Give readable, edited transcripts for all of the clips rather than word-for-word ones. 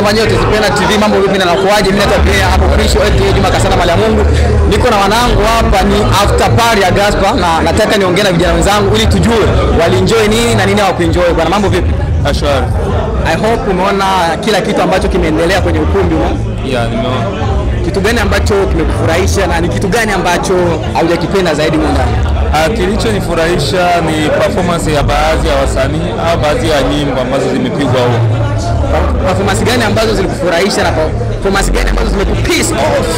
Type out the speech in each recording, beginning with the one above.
Mtazamaji wa Zipenda TV, mambo vipi na nakuaje? Mimi natabia hapo official eti Juma Kasana mali ya Mungu. Niko na wanangu hapa, ni after party ya Gaspar, na nataka niongee na vijana wenzangu ili tujue walienjoy nini na nini hawakuenjoy. Bwana, mambo vipi? Ashwari. I hope umeona kila kitu ambacho kimeendelea kwenye ukumbi huko. Yeah, nimeona. Kitu gani ambacho kimekufurahisha na ni kitu gani ambacho haujakipenda zaidi ndani? Kilichonifurahisha ni performance ya baadhi ya wasanii au baadhi ya nyimbo ambazo zimepigwa huko. Performance gani ambazo zilikufurahisha na performance gani ambazo zimekupiss off?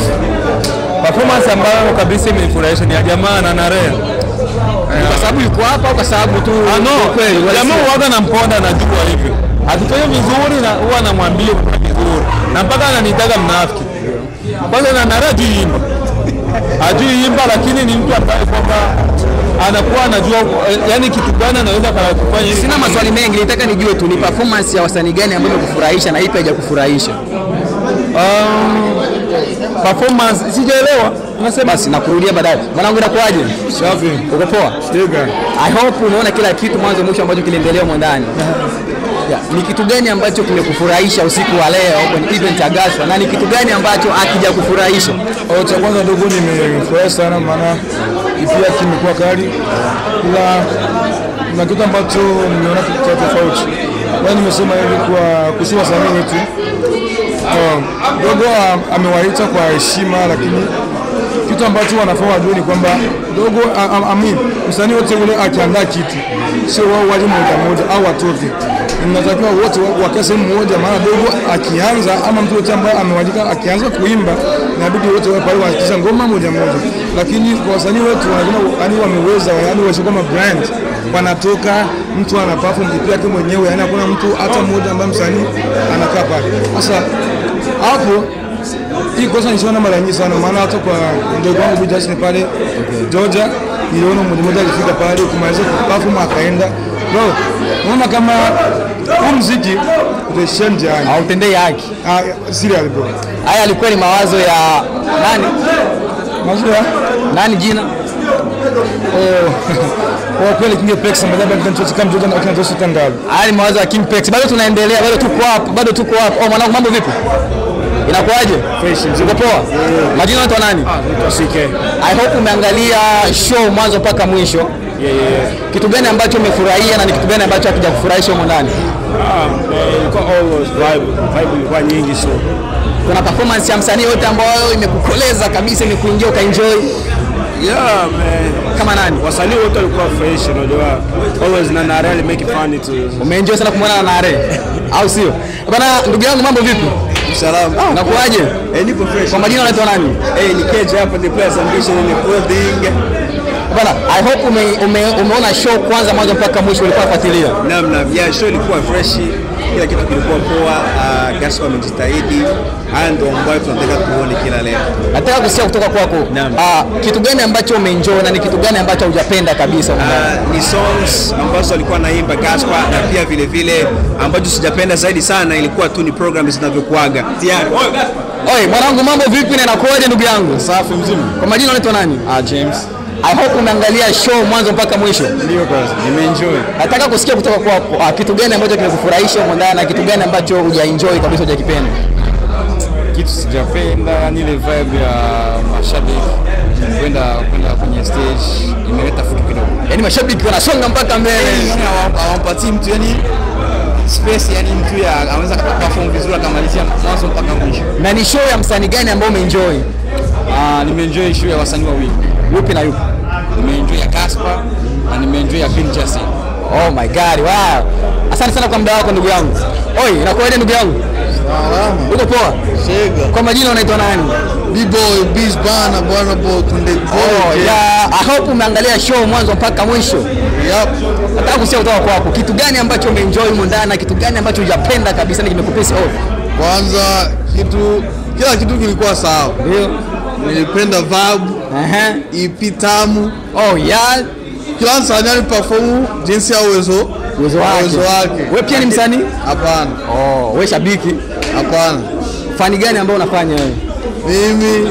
Performance ambayo kabisa imenifurahisha ni ya jamaa na Nare. Kwa sababu yuko hapa au kwa sababu tu kweli jamaa huaga na mponda anajua hivyo. Akifanya vizuri na huwa anamwambia vizuri. Na mpaka ananitaga mnafiki. Kwanza na Nare hajui imba, lakini ni mtu ambaye kwamba anakuwa anajua yani kitu gani anaweza kufanya. Sina maswali mengi, nitaka nijue tu ni performance ya wasanii gani ambayo imekufurahisha na ipi haijakufurahisha. Performance sijaelewa. Unasema basi nakurudia baadaye. Mwanangu inakuaje? Safi. Uko poa? Stiga. I hope umeona kila kitu mwanzo mwisho ambacho kiliendelea huko ndani. Ni kitu gani ambacho kimekufurahisha usiku wa leo kwenye event ya Gaspar na ni kitu gani ambacho hakijakufurahisha? Cha kwanza ndugu, nimefurahi sana maana pia kimekuwa kali, ila na kitu ambacho nimeona kitu tofauti. Yaani nimesema hivi kwa kusema wasanii wetu dogo amewaita kwa heshima, lakini kitu ambacho wanafaa wajue ni kwamba dogo msanii wote ule akiandaa kitu sio wao waje moja au watoke. Inatakiwa wote wakae sehemu moja, maana dogo akianza ama mtu yote ambaye amewajika akianza kuimba inabidi wote wawe pale wakicheza ngoma moja moja. Lakini kwa wasanii wetu yani wameweza, yani wao kama brand wanatoka, mtu ana perform kitu yake mwenyewe, yani hakuna mtu hata mmoja ambaye msanii anakaa pale. Sasa hapo hii kosa nishaona mara nyingi sana, maana hata kwa ndugu wangu Justin pale Georgia niliona mmoja alifika pale kumaliza perform akaenda. Bro, unaona kama huu muziki utachange yani. Hautendei haki. Serious bro. Haya alikuwa ni mawazo ya nani? Mawazo ya nani jina? Kwa kweli King Pex ambaye mtanchote kama Jordan akina Joshua Tangalu. Haya ni mawazo ya King Pex. Bado tunaendelea, bado tuko hapo. Mwanangu mambo vipi? Inakuaje? Fresh. Uko poa? Majina unaitwa nani? CK. I hope umeangalia show mwanzo mpaka mwisho. Kitu gani ambacho umefurahia na ni kitu gani ambacho hakijakufurahisha huko ndani? Ilikuwa always vibe ilikuwa nyingi, so kuna performance ya msanii wote ambayo imekukoleza kabisa, imekuingia ukaenjoy? Yeah man. Kama nani? Wasanii wote walikuwa fresh, unajua always na Nare make it fun to. Umeenjoy sana kumwona na Nare au sio? Bwana ndugu yangu mambo vipi? Salam. Unakuaje? Nipo fresh. Kwa majina unaitwa nani? Ni Keje hapa, the players ambition in the building. Bwana, I hope umeona show kwanza mwanzo mpaka mwisho, ulikuwa unafuatilia? Naam, yeah, show ilikuwa fresh, kila kitu kilikuwa poa. Gaspar amejitahidi, ndio ambayo tunataka tuone kila leo. Nataka kusikia kutoka kwako. Kitu gani ambacho umeenjoy na ni kitu gani ambacho hujapenda kabisa? Ni songs ambazo alikuwa anaimba Gaspar, na pia vile vile ambacho sijapenda zaidi sana ilikuwa tu ni programs zinavyokuaga. Oi, mwanangu mambo vipi na inakuaje ndugu yangu? Safi mzima. Kwa majina unaitwa nani? James. I hope umeangalia show mwanzo mpaka mwisho. Ndio kazi. Nimeenjoy. Nataka kusikia kutoka kwako kitu gani ambacho kimekufurahisha huko ndani na kitu gani ambacho hujaenjoy kabisa, hujakipenda? Kitu sijapenda ni ile vibe ya mashabiki kwenda kwenye stage, imeleta fuki kidogo. Yaani mashabiki wanasonga mpaka mbele. Hawampatii mtu yani space, yani mtu anaweza kuperform vizuri akamalizia mwanzo mpaka mwisho. Na ni show ya msanii gani ambao umeenjoy? Nimeenjoy show ya wasanii wawili. Yupi na yupi? Nimeenjoy ya Gaspar na nimeenjoy ya Bill Justin. Oh my god, wow. Asante sana kwa muda wako ndugu yangu. Oi, inakuaje ndugu yangu? Salama. Uko poa? Shega. Kwa majina unaitwa nani? B-boy, Biz Bana, bwana boy, kunde boy. I hope umeangalia show mwanzo mpaka mwisho. Yep. Nataka kusikia kutoka kwako kitu gani ambacho umeenjoy huko ndani na kitu gani ambacho hujapenda kabisa na kimekupiss off? Kwanza kila kitu kilikuwa sawa. Ndio. Nilipenda vibe. EP tamu. Oh yeah. Kila msanii aliperform jinsi ya uwezo wake. Wewe pia ni msanii? Hapana. Oh, wewe shabiki? Hapana. Fani gani ambao unafanya wewe? Mimi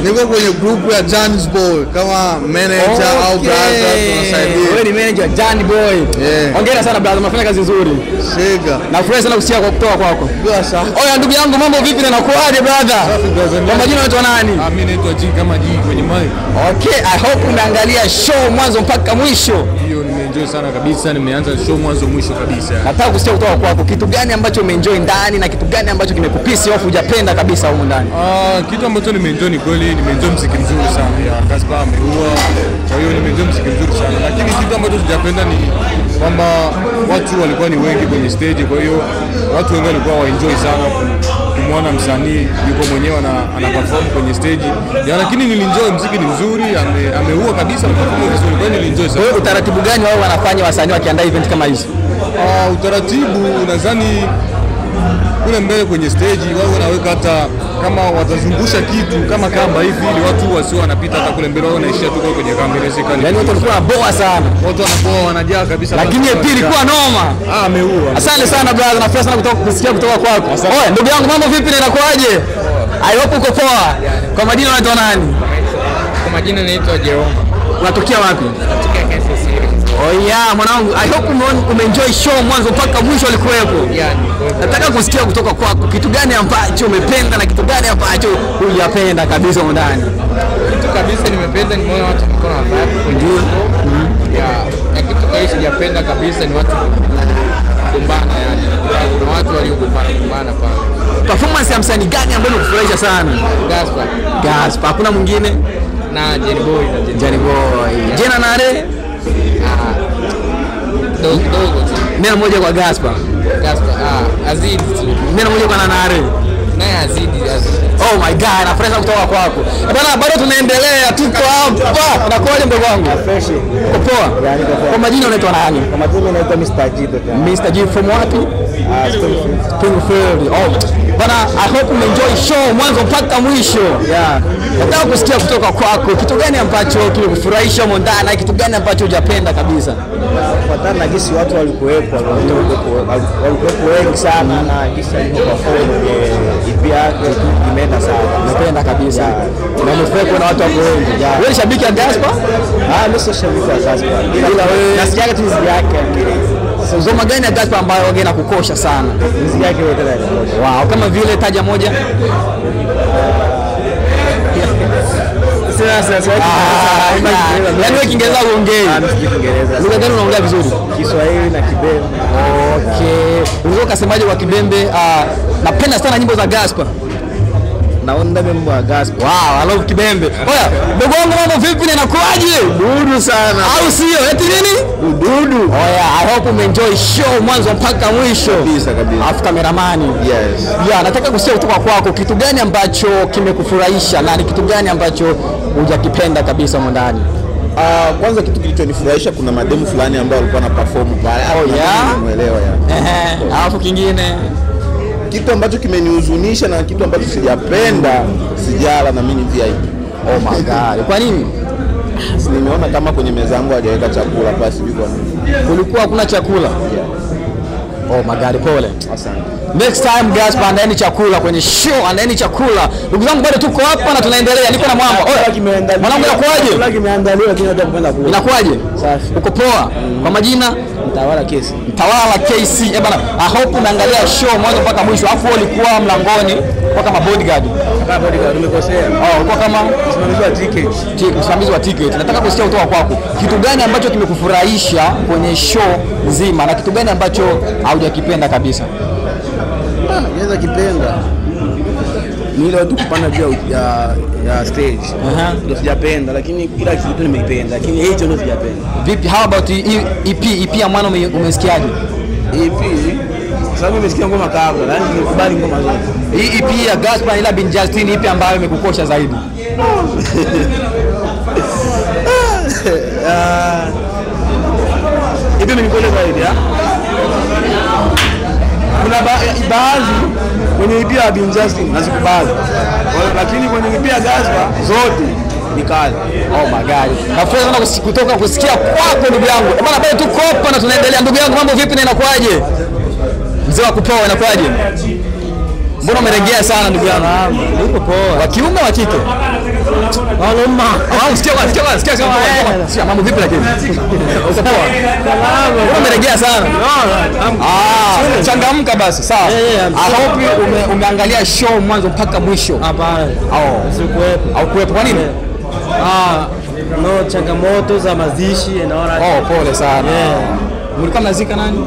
ni Niko kwenye group ya John's Boy kama manager au brother tunasaidia. Wewe ni manager Johnny Boy. Hongera sana brother, unafanya kazi nzuri. Shega. Nafurahi sana kusikia kwa kutoka kwako. Bila shaka. Oya ndugu yangu, mambo vipi na nakuaje brother? Kwa majina unaitwa nani? Mimi naitwa G kama G kwenye mic. Okay, I hope unaangalia show mwanzo mpaka mwisho. Hiyo nimeenjoy sana kabisa, nimeanza show mwanzo mwisho kabisa. Nataka kusikia kutoka kwako kitu gani ambacho umeenjoy ndani na kitu gani ambacho kimekupisi au hujapenda kabisa huko ndani? Kitu ambacho nimeenjoy ni kweli, nimeenjoy muziki mzuri sana ya Gaspar ameua. Kwa hiyo nimeenjoy muziki mzuri sana. Lakini kitu ambacho sijapenda ni kwamba watu walikuwa ni wengi kwenye stage, kwa hiyo watu wengi walikuwa waenjoy sana kumwona msanii yuko mwenyewe ana perform kwenye stage. Lakini nilienjoy, muziki ni mzuri, ameua kabisa, perform vizuri. Kwa hiyo nilienjoy sana. Wewe utaratibu gani wao wanafanya wasanii wakiandaa event kama hizi? Utaratibu nadhani kule mbele kwenye stage wao wanaweka hata kama watazungusha kitu kama kamba hivi ili watu wasio wanapita hata kule mbele, wao wanaishia tu kwenye kamera inawezekana. Yaani watu walikuwa boa sana. Watu wanaboa wanajaa kabisa. Lakini pili ilikuwa noma. Ameua. Asante sana brother, nafurahi sana kusikia kutoka kwako. Oye ndugu yangu, mambo vipi na inakuaje? I hope uko poa. Kwa majina unaitwa nani? Kwa majina naitwa Jerome. Unatokea wapi? Natokea KCC. Oh yeah, mwanangu, I hope umeenjoy show mwanzo mpaka mwisho ulikuwepo. Nataka kusikia kutoka kwako kitu gani ambacho umependa na kitu gani ambacho hujapenda kabisa huko ndani. Kitu kabisa nimependa ni moyo watu mkono wa vibe kwenye show. Na kitu kile sijapenda kabisa ni watu kugombana, yani. Kuna watu waliogombana pale. Performance ya msanii gani ambayo unakufurahisha sana? Gaspar. Hakuna mwingine? Na Jenny Boy. Jena Nare? Dogo. Neno moja kwa Gaspar. Azidi. Neno moja kwa Nare. Naye Azidi. Oh my god, nafurahi kutoka kwako. Bwana, bado tunaendelea, tuko hapa. Unakuaje mdogo wangu? Fresh. Uko poa? Kwa majina unaitwa nani? Kwa majina naitwa Mr. G. Mr. G from wapi? Springfield. Oh. Bwana, I hope umeenjoy show mwanzo mpaka mwisho. Nataka kusikia kutoka kwako kitu gani ambacho kilikufurahisha huko ndani na kitu gani ambacho hujapenda kabisa. Kufuatana na jinsi watu walikuwepo wengi sana na jinsi walivyoperform EP yake imeenda sana. Napenda kabisa. Na nimefurahi kuona watu wako wengi. Wewe ni shabiki wa Gaspar? Mimi sio shabiki wa Gaspar. Ila wewe nasikia tu muziki yake. Ngoma gani ya Gaspar ambayo wageni nakukosha sana? Muziki yake yote inakosha. Wow, kama vile taja moja. Yaani wewe Kiingereza uongei? Kiingereza. Lugha gani unaongea vizuri? Kiswahili na Kibembe. Okay. Unaweza kusemaje kwa Kibembe? Napenda sana nyimbo za Gaspar. Naona wimbo wa Gaspar. Wow, I love Kibembe. Oya, ndugu wangu mambo vipi na inakuaje? Dudu sana. Au sio? Eti nini? Dudu. Oya, I hope umeenjoy show mwanzo mpaka mwisho. Kabisa. Afu kameramani. Yes. Nataka kusikia kutoka kwako kitu gani ambacho kimekufurahisha na ni kitu gani ambacho hujakipenda kabisa huko ndani. Kwanza kitu kilichonifurahisha, kuna mademu fulani ambao walikuwa na perform pale. Umeelewa ya? Alafu kingine kitu ambacho kimenihuzunisha na kitu ambacho sijapenda, sijala na mimi VIP. Oh my god. Kwa nini? Nimeona kama kwenye meza yangu hajaweka chakula basi yuko nini. Kulikuwa hakuna chakula. Oh my god, pole. Asante. Next time Gaspar andaeni chakula kwenye show, andaeni chakula. Ndugu zangu bado tuko hapa na tunaendelea. Niko na mwamba. Mwanangu inakuaje? Chakula kimeandaliwa lakini nataka kwenda kula. Inakuaje? Safi. Uko poa? Kwa majina Mtawala Kesi. Mtawala KC. Bana, I hope unaangalia show mwanzo mpaka mwisho. Alafu ulikuwa mlangoni kwa kama bodyguard. Kama bodyguard umekosea. Ulikuwa kama msimamizi wa ticket. Msimamizi wa ticket. Nataka kusikia kutoka kwako. Kitu gani ambacho kimekufurahisha kwenye show nzima na kitu gani ambacho haujakipenda kabisa? Naweza kipenda. Ni ile watu kupanda juu ya stage. Ndio sijapenda, lakini kila kitu nimeipenda, lakini hicho ndio sijapenda. Vipi, how about EP ya mwana umesikiaje? EP sababu nimesikia ngoma kabla, yani nimekubali ngoma zote. Hii EP ya Gaspar ila bin Justin ipi ambayo imekukosha zaidi? Ipi imenikosha zaidi kuna baadhi kwenye EP ya bin Justin nazikubali, lakini kwenye EP ya Gaspar zote ni kali. Oh my god. Nafurahi sana kutoka kusikia kwako ndugu yangu. Bwana bado tuko hapa na tunaendelea. Ndugu yangu mambo vipi na inakuaje? Mzee wa kupoa inakuaje? Mbona umeregea sana ndugu yangu? Niko poa. Wa kiume wa kike? Waloma. Sikia mambo vipi lakini? Uko poa? Umerejea sana. Changamka basi. Sawa. I hope umeangalia show mwanzo mpaka mwisho. Hapana. Sikuwepo. Au kuwepo kwa nini? No changamoto za mazishi naona. Pole sana. Mlikuwa mnazika nani?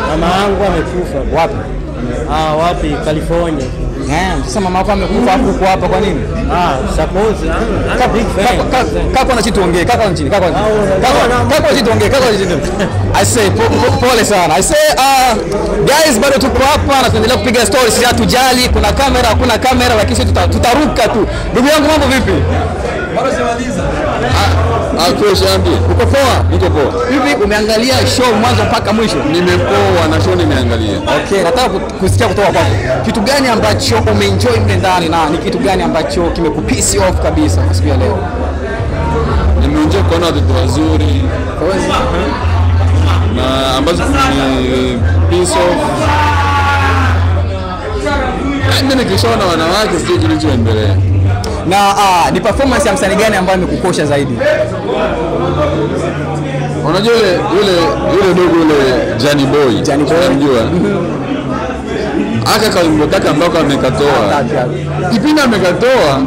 Mama yangu amekufa. Wapi? Wapi? California. Sasa mama yako amekufa hapo uko hapa kwa nini? Suppose kaka na kitu ongee, kaka chini, kaka kitu ongee, kaka chini. I say pole sana. I say guys, bado tuko hapa na tunaendelea kupiga stories, hatujali kuna kamera hakuna kamera, lakini sisi tutaruka tu. Ndugu yangu mambo vipi? Bado sijamaliza. Shambi. Uko poa? Niko poa. Hivi umeangalia show mwanzo mpaka mwisho? Nimepoa na show nimeangalia. Okay, nataka kusikia kutoka kwako. Kitu gani ambacho umeenjoy mle ndani na ni kitu gani ambacho kimekupiss off kabisa kwa siku ya leo? Nimeenjoy kuona watu wazuri. Na ambazo ni piss off. Mimi nikishaona wanawake sio kilichoendelea. Na ni performance ya msanii gani ambayo imekukosha zaidi? Unajua yule dogo yule Johnny Boy. Unamjua? Aka kalimbo kaka ambako amekatoa. Kipindi amekatoa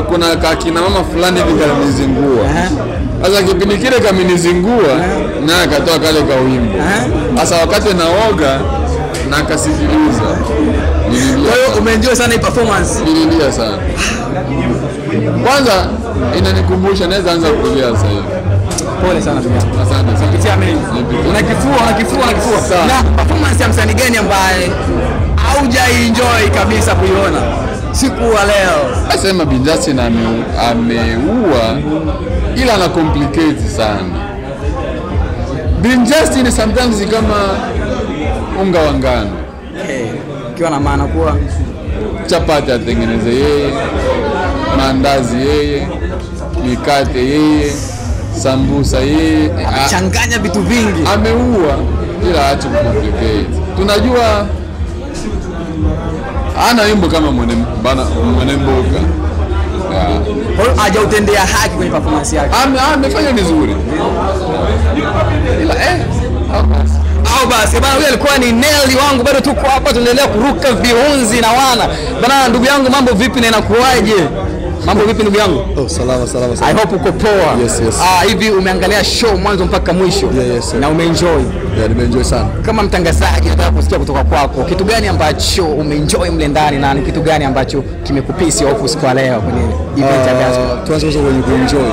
kuna kakina mama fulani hivi kalinizingua. Sasa kipindi kile kaminizingua na akatoa kale ka wimbo. Sasa wakati naoga na kasikiliza. Kwa hiyo umeenjoy sana hii performance? Nililia sana. Kwanza inanikumbusha naweza anza kulia sasa hivi. Pole sana ndugu yangu. Asante sana. Pitia mimi. Una kifua. Na performance ya msanii gani ambaye haujaenjoy kabisa kuiona siku ya leo? Asema Bin Justin ameua ila ana complicate sana. Bin Justin sometimes kama unga wa ngano. Kiwa na maana kuwa chapati atengeneze yeye, mandazi yeye, mikate yeye, sambusa yeye, changanya vitu vingi. Ameua ila acha complicate. Tunajua ana wimbo kama mwenye mboga. Kwa hiyo hajautendea haki kwenye performance yake. Amefanya vizuri. Ila basi bana, huyu alikuwa ni Nelly wangu, bado tuko hapa tunaendelea kuruka viunzi na wana. Bana ndugu yangu mambo vipi na inakuaje? Mambo vipi ndugu yangu? Salama. I hope uko poa. Yes. Hivi umeangalia show mwanzo mpaka mwisho? Yes. Na umeenjoy? Nimeenjoy sana. Kama mtangazaji nataka kusikia kutoka kwako, kitu gani ambacho umeenjoy mle ndani na ni kitu gani ambacho kimekupisi off siku ya leo kwenye event ya gospel? Tuanze kwenye kuenjoy.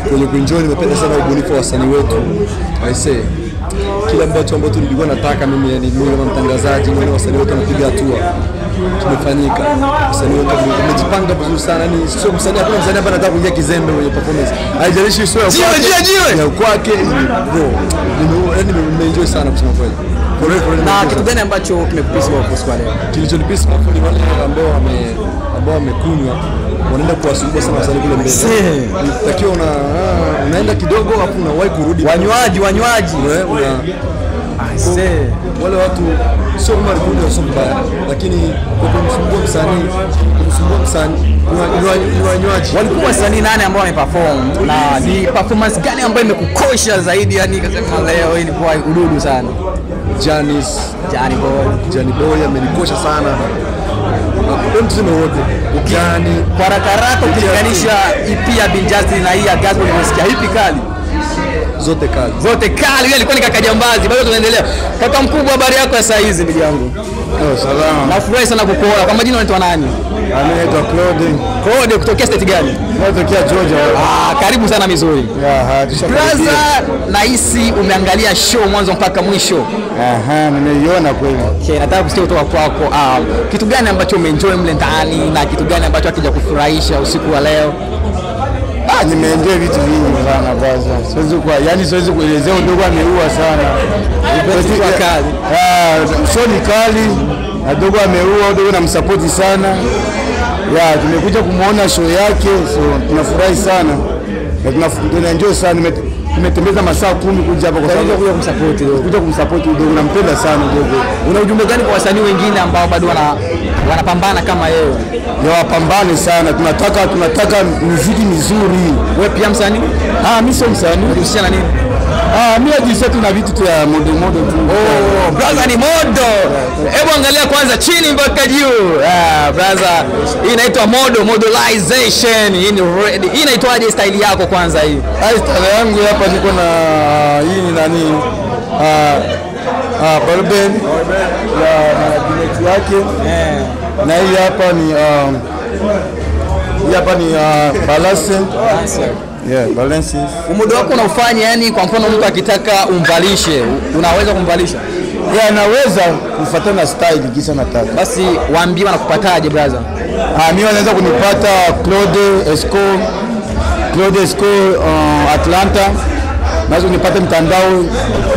Kwenye kuenjoy nimependa sana ubunifu wa wasanii wetu. I say kila ambacho tulikuwa nataka mimi kama mtangazaji mwenye wasanii wote wanapiga hatua kimefanyika. Wasanii wote wamejipanga vizuri sana, ni sio msanii hapa anataka kuingia kizembe kwenye performance. Haijalishi sio ya kwake bro. Nimeenjoy sana kusema kweli. Na kitu gani ambacho kimekupisi kwa siku leo? Kilichonipisi kwa ni wale ambao wamekunywa wanaenda kuwasumbua sana wasanii kule mbele. Takiwa unaenda kidogo hapo unawahi kurudi. Wanywaji wale watu sio kama walikuja sio mbaya, lakini kwa kumsumbua msanii ni wanywaji. Walikuwa wasanii nane ambao wameperform, na ni performance gani ambayo imekukosha zaidi? Yani kasema leo ilikuwa ududu sana. Johnny Boy amenikosha sana. Tuseme wote kwa haraka ukilinganisha EP ya Bin Justin na hii ya gospel, nimesikia ipi kali? Zote kali. Yule alikuwa ni kaka Jambazi. Bado tunaendelea. Kaka mkubwa, habari yako ya saa hizi ndugu yangu? Salama. Nafurahi sana kukuona. Kwa majina unaitwa nani? Mimi naitwa Claude. Kutokea state gani? Natokea Georgia. Karibu sana Missouri. Brother, nahisi umeangalia show mwanzo mpaka mwisho. Nimeiona kweli. Okay, nataka kusikia kutoka kwako. Kitu gani ambacho umeenjoy mle ndani na kitu gani ambacho hakija kufurahisha usiku wa leo? Nimeenjoy vitu vingi sana kwanza. Siwezi kuelezea, ndogo ameua sana. Show ni kali. Ndogo ameua, ndogo namsupport sana. Tumekuja kumuona show yake, so tunafurahi sana. Na tunaenjoy sana. tumetembeza masaa 10 kuja hapa kwa sababu kuja kumsupport Dogo. Nampenda sana Dogo. Una ujumbe gani kwa wasanii wengine ambao bado wanapambana kama yeye? Ya wapambane sana. Tunataka muziki mizuri. Wewe pia msanii? Mimi sio msanii. Unahusiana nini? Mimi najisikia tu na vitu tu ya modo tu. Brother ni modo. Hebu angalia kwanza chini mpaka juu. Brother, hii inaitwa modelization. Hii inaitwaje style yako kwanza hii? Style yangu hapa niko na hii ni nani? Barben na dineti yake. Na hii hapa ni balance. Yeah, balance. Umudo wako unaufanya, yani kwa mfano mtu akitaka umvalishe, unaweza kumvalisha? Yeah, naweza kufuatana na style kisa nataka. Basi waambie wanakupataje brother? Mimi wanaweza kunipata Claude Esco Atlanta. Naweza kunipata mtandao.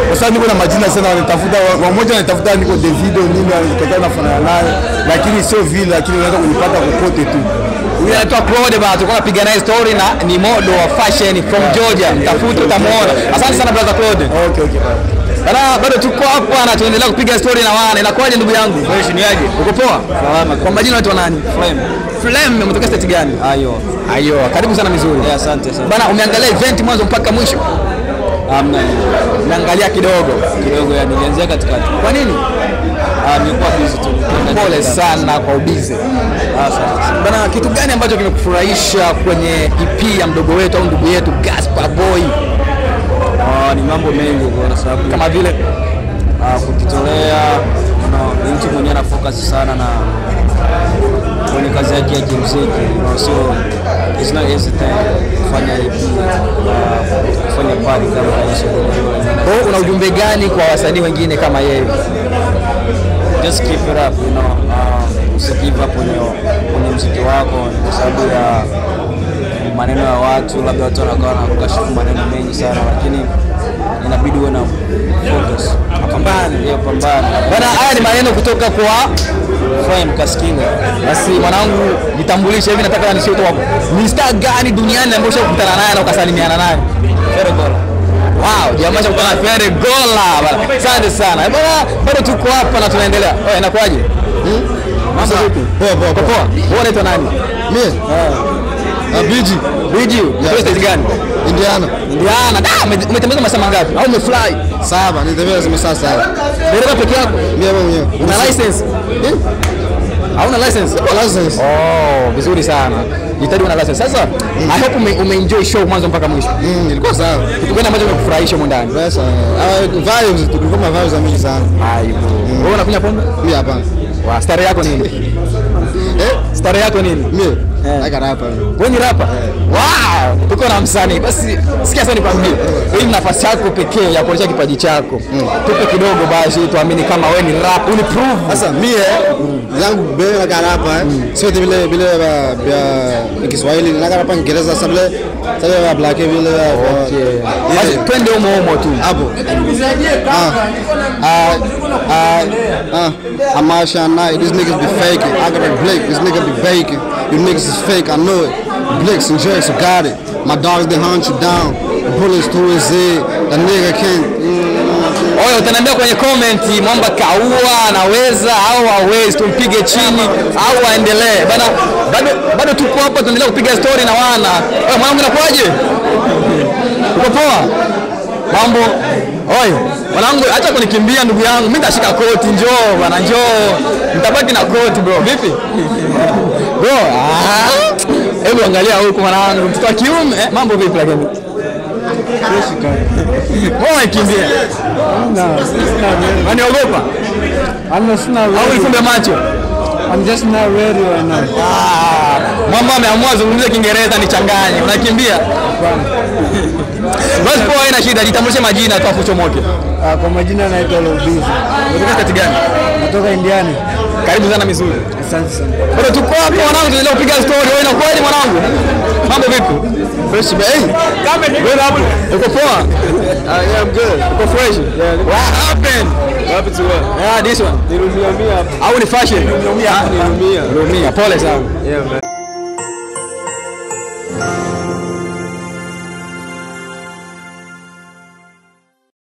Kwa sababu niko na majina sana wanitafuta, mmoja anatafuta niko Davido nini anataka nafanana naye, lakini sio vile, lakini unaweza kunipata kokote tu. Huyu anaitwa Claude bana, tulikuwa tunapiga naye story na ni model wa fashion from Georgia. Mtafute utamuona. Asante sana brother Claude. Okay. Bado tuko hapa na tuendelea kupiga story na wana. Inakuwaje ndugu yangu? Fresh ni aje? Uko poa? Salama. Kwa majina unaitwa nani? Flame, umetoka state gani? Ayo. Karibu sana Mizuri. Asante sana. Bana, umeangalia event mwanzo mpaka mwisho? Hamna. Naangalia kidogo, yani nilianzia katikati. Kwa nini? Nilikuwa busy tu. Pole sana kwa ubize. Bana, kitu gani ambacho kimekufurahisha kwenye EP ya mdogo wetu au ndugu yetu Gaspar Boy? Ni mambo mengi kwa sababu kama vile kujitolea, ni mtu mwenye ana focus sana na kwenye kazi yake ya kimuziki, sio it's not easy kufanya EP, kufanya party kama hiyo. Una ujumbe gani kwa wasanii wengine kama yeye? Just keep it up, usigive up kwenye muziki wako kwa sababu ya maneno ya watu, labda watu wanakuwa wanakashifu maneno mengi sana, lakini inabidi uwe na focus. Pambana. Bana, haya ni maneno kutoka kwa Frame Kaskinga. Basi mwanangu, jitambulishe hivi, nataka nisio tu wako. Ni star gani duniani ambaye ushakutana naye na ukasalimiana naye? Ferregola. Wow, jamaa shakutana na Ferregola bana. Asante sana. Bana, bado tuko hapa na tunaendelea. Inakuaje? Mambo vipi? Poa. Wewe unaitwa nani? Mimi? Biji. Wewe state gani? Indiana. Umetembeza masaa mangapi? Au umefly? 7, nitembeza masaa 7. Dereva peke yako? Mimi mwenyewe. Una license? Hauna license? License. Vizuri sana. Jitahidi una license. Sasa I hope umeenjoy show mwanzo mpaka mwisho. Ilikuwa sawa. Kitu gani ambacho kimekufurahisha huko ndani? Sasa vibes, tulikuwa na vibes mingi sana. Wewe unakunywa pombe? Mimi hapana. Stare yako nini? Stare yako nini? Mimi aka rapa. Wewe ni rapa? Wow! Tuko na msanii. Basi sikia sasa nikwambie. Hii ni nafasi yako pekee ya kuonyesha kipaji chako. Tupe kidogo basi tuamini kama wewe ni rap, uni prove. Sasa mimi yangu bebe aka rapa, sio vile ya Kiswahili, na rapa Kiingereza sasa vile black vile. Okay. Basi twende humo tu. Hapo. Amashana, these niggas be faking. I got a Blake, this nigga be baking. You niggas is fake, I know it. Blakes and Jakes, I got it. My dogs, they hunt you down. Bullets through his head. The nigga can't. Oyo, utaniambia kwenye comment mwamba kaua anaweza au hawezi, tumpige chini au aendelee. Bado tuko hapa tunaendelea kupiga story na wana. Wewe mwanangu unakuaje? Uko poa? Mambo. Oyo, mwanangu acha kunikimbia ndugu yangu. Mimi nitashika koti, njoo bwana, njoo. Nitabaki na koti bro. Vipi? Bro, hebu angalia huko mwanangu, mtoto wa kiume. Mambo vipi lakini? Mbona kimbia? Unaniogopa? Au nifunge macho? I'm just not ready right now. Mwamba ameamua zungumzie Kiingereza nichanganye. Unakimbia? Basi poa, haina shida, jitambulishe majina tu afu chomoke. Kwa majina naitwa Lobizi. Unatoka state gani? Natoka Indiana. Karibu sana Mizuri. Asante sana. Bado tuko hapa mwanangu, tunaendelea kupiga story. Wewe inakuaje mwanangu? Mambo vipi? Fresh baby. Wewe hapo. Uko poa? Yeah, I'm good. Uko fresh? Yeah. What happened? Happy to what? Yeah, this one. Nilumia. Au ni fashion? Nilumia. Pole sana. Yeah, man.